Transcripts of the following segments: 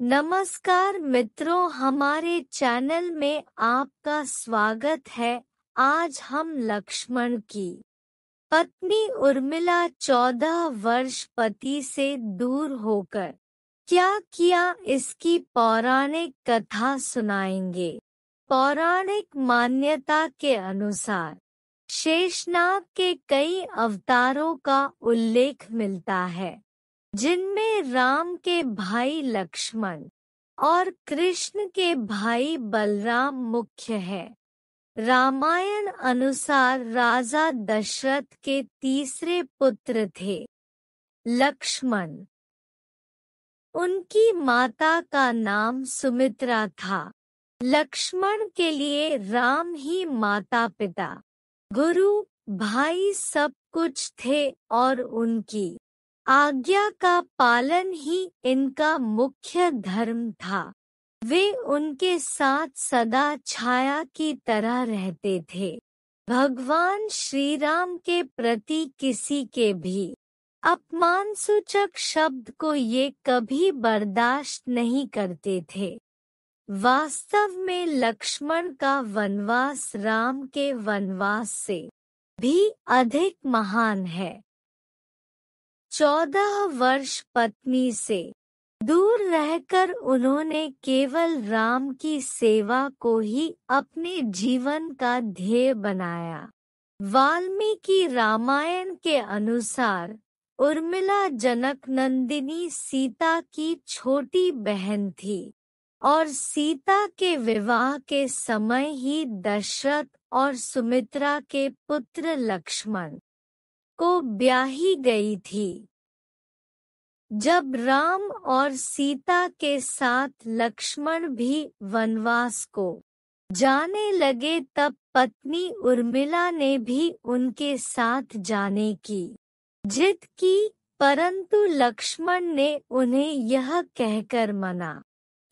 नमस्कार मित्रों, हमारे चैनल में आपका स्वागत है। आज हम लक्ष्मण की पत्नी उर्मिला 14 वर्ष पति से दूर होकर क्या किया, इसकी पौराणिक कथा सुनाएंगे। पौराणिक मान्यता के अनुसार शेषनाग के कई अवतारों का उल्लेख मिलता है, जिनमें राम के भाई लक्ष्मण और कृष्ण के भाई बलराम मुख्य है। रामायण अनुसार राजा दशरथ के तीसरे पुत्र थे लक्ष्मण। उनकी माता का नाम सुमित्रा था। लक्ष्मण के लिए राम ही माता पिता, गुरु, भाई सब कुछ थे और उनकी आज्ञा का पालन ही इनका मुख्य धर्म था। वे उनके साथ सदा छाया की तरह रहते थे। भगवान श्री राम के प्रति किसी के भी अपमानसूचक शब्द को ये कभी बर्दाश्त नहीं करते थे। वास्तव में लक्ष्मण का वनवास राम के वनवास से भी अधिक महान है। 14 वर्ष पत्नी से दूर रहकर उन्होंने केवल राम की सेवा को ही अपने जीवन का ध्येय बनाया। वाल्मीकि रामायण के अनुसार उर्मिला जनकनंदिनी सीता की छोटी बहन थी और सीता के विवाह के समय ही दशरथ और सुमित्रा के पुत्र लक्ष्मण को ब्याही गई थी। जब राम और सीता के साथ लक्ष्मण भी वनवास को जाने लगे, तब पत्नी उर्मिला ने भी उनके साथ जाने की जिद की, परंतु लक्ष्मण ने उन्हें यह कहकर मना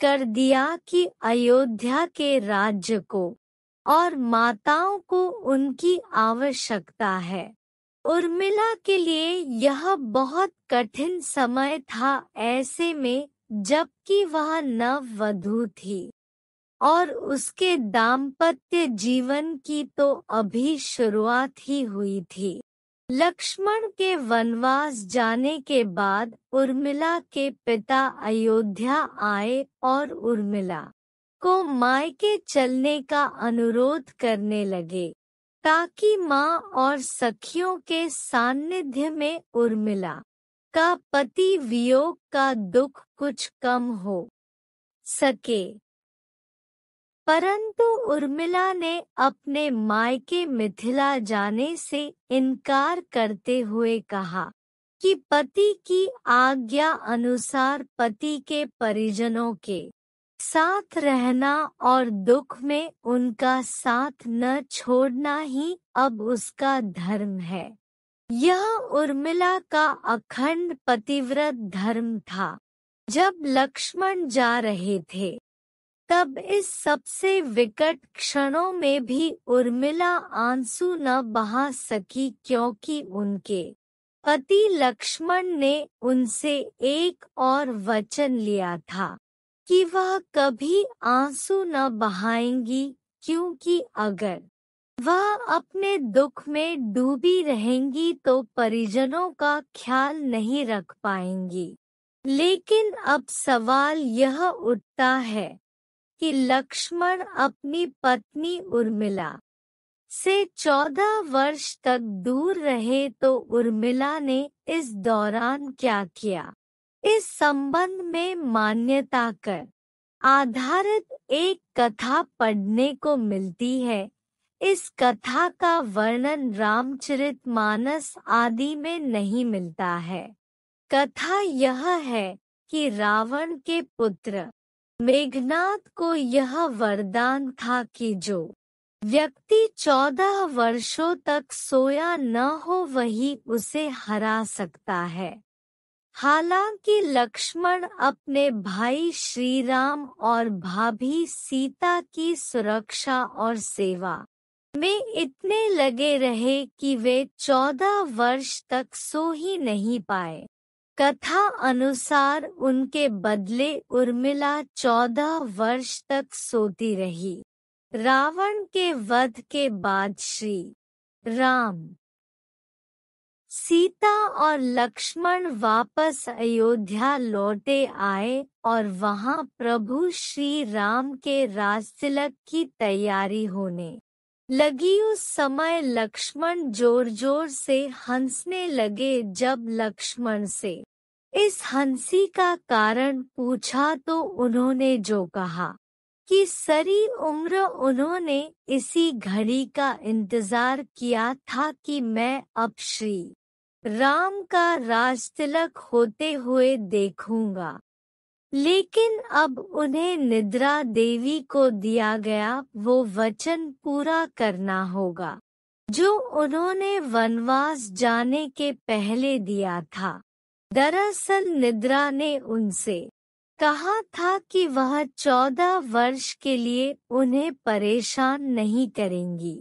कर दिया कि अयोध्या के राज्य को और माताओं को उनकी आवश्यकता है। उर्मिला के लिए यह बहुत कठिन समय था, ऐसे में जबकि वह नववधू थी और उसके दाम्पत्य जीवन की तो अभी शुरुआत ही हुई थी। लक्ष्मण के वनवास जाने के बाद उर्मिला के पिता अयोध्या आए और उर्मिला को मायके चलने का अनुरोध करने लगे, ताकि माँ और सखियों के सान्निध्य में उर्मिला का पति वियोग का दुख कुछ कम हो सके। परंतु उर्मिला ने अपने मायके मिथिला जाने से इनकार करते हुए कहा कि पति की आज्ञा अनुसार पति के परिजनों के साथ रहना और दुख में उनका साथ न छोड़ना ही अब उसका धर्म है। यह उर्मिला का अखंड पतिव्रत धर्म था। जब लक्ष्मण जा रहे थे, तब इस सबसे विकट क्षणों में भी उर्मिला आंसू न बहा सकी, क्योंकि उनके पति लक्ष्मण ने उनसे एक और वचन लिया था कि वह कभी आंसू न बहाएंगी, क्योंकि अगर वह अपने दुख में डूबी रहेंगी तो परिजनों का ख्याल नहीं रख पाएंगी। लेकिन अब सवाल यह उठता है कि लक्ष्मण अपनी पत्नी उर्मिला से 14 वर्ष तक दूर रहे, तो उर्मिला ने इस दौरान क्या किया? इस संबंध में मान्यता कर आधारित एक कथा पढ़ने को मिलती है। इस कथा का वर्णन रामचरितमानस आदि में नहीं मिलता है। कथा यह है कि रावण के पुत्र मेघनाद को यह वरदान था कि जो व्यक्ति 14 वर्षों तक सोया न हो वही उसे हरा सकता है। हालांकि लक्ष्मण अपने भाई श्री राम और भाभी सीता की सुरक्षा और सेवा में इतने लगे रहे कि वे 14 वर्ष तक सो ही नहीं पाए। कथा अनुसार उनके बदले उर्मिला 14 वर्ष तक सोती रही। रावण के वध के बाद श्री राम, सीता और लक्ष्मण वापस अयोध्या लौटे आए और वहां प्रभु श्री राम के राजतिलक की तैयारी होने लगी। उस समय लक्ष्मण जोर जोर से हंसने लगे। जब लक्ष्मण से इस हंसी का कारण पूछा तो उन्होंने जो कहा कि सारी उम्र उन्होंने इसी घड़ी का इंतजार किया था कि मैं अब श्री राम का राजतिलक होते हुए देखूंगा। लेकिन अब उन्हें निद्रा देवी को दिया गया वो वचन पूरा करना होगा जो उन्होंने वनवास जाने के पहले दिया था। दरअसल निद्रा ने उनसे कहा था कि वह 14 वर्ष के लिए उन्हें परेशान नहीं करेंगी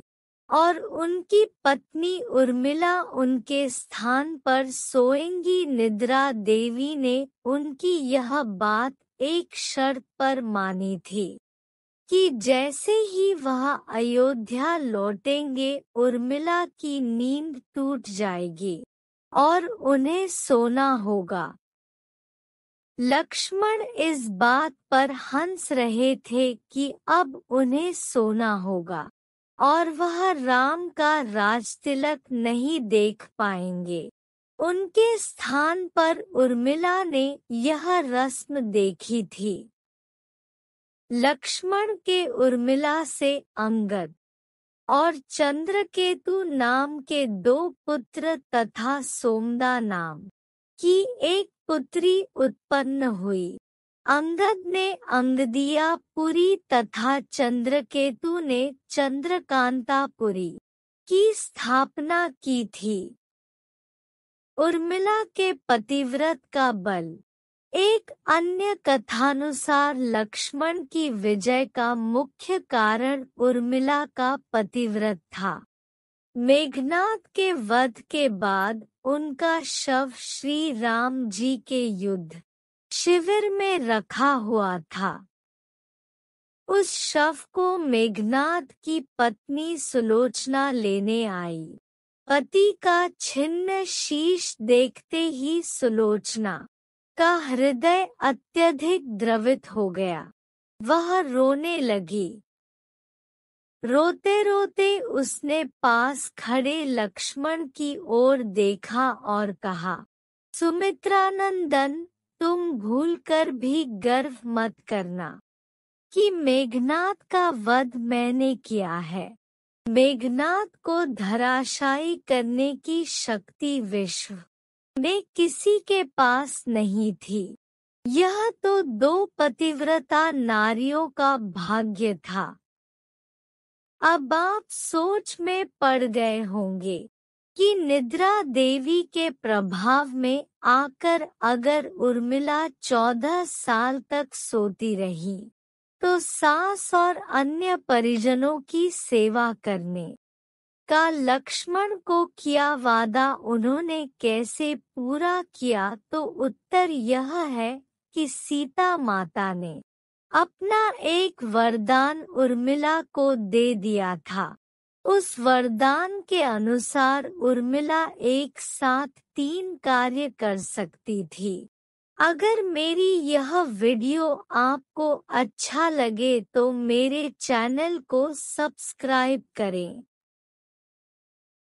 और उनकी पत्नी उर्मिला उनके स्थान पर सोएंगी। निद्रा देवी ने उनकी यह बात एक शर्त पर मानी थी कि जैसे ही वह अयोध्या लौटेंगे उर्मिला की नींद टूट जाएगी और उन्हें सोना होगा। लक्ष्मण इस बात पर हंस रहे थे कि अब उन्हें सोना होगा और वह राम का राजतिलक नहीं देख पाएंगे। उनके स्थान पर उर्मिला ने यह रस्म देखी थी। लक्ष्मण के उर्मिला से अंगद और चंद्रकेतु नाम के 2 पुत्र तथा सोमदा नाम की एक पुत्री उत्पन्न हुई। अंगद ने अंगदियापुरी तथा चंद्रकेतु ने चंद्रकांतापुरी की स्थापना की थी। उर्मिला के पतिव्रत का बल। एक अन्य कथानुसार लक्ष्मण की विजय का मुख्य कारण उर्मिला का पतिव्रत था। मेघनाद के वध के बाद उनका शव श्री राम जी के युद्ध शिविर में रखा हुआ था। उस शव को मेघनाद की पत्नी सुलोचना लेने आई। पति का छिन्न शीश देखते ही सुलोचना का हृदय अत्यधिक द्रवित हो गया। वह रोने लगी। रोते रोते उसने पास खड़े लक्ष्मण की ओर देखा और कहा, सुमित्रानंदन, तुम भूलकर भी गर्व मत करना कि मेघनाद का वध मैंने किया है। मेघनाद को धराशायी करने की शक्ति विश्व में किसी के पास नहीं थी। यह तो 2 पतिव्रता नारियों का भाग्य था। अब आप सोच में पड़ गए होंगे कि निद्रा देवी के प्रभाव में आकर अगर उर्मिला 14 साल तक सोती रही तो सास और अन्य परिजनों की सेवा करने का लक्ष्मण को किया वादा उन्होंने कैसे पूरा किया। तो उत्तर यह है कि सीता माता ने अपना एक वरदान उर्मिला को दे दिया था। उस वरदान के अनुसार उर्मिला एक साथ 3 कार्य कर सकती थी। अगर मेरी यह वीडियो आपको अच्छा लगे तो मेरे चैनल को सब्सक्राइब करें।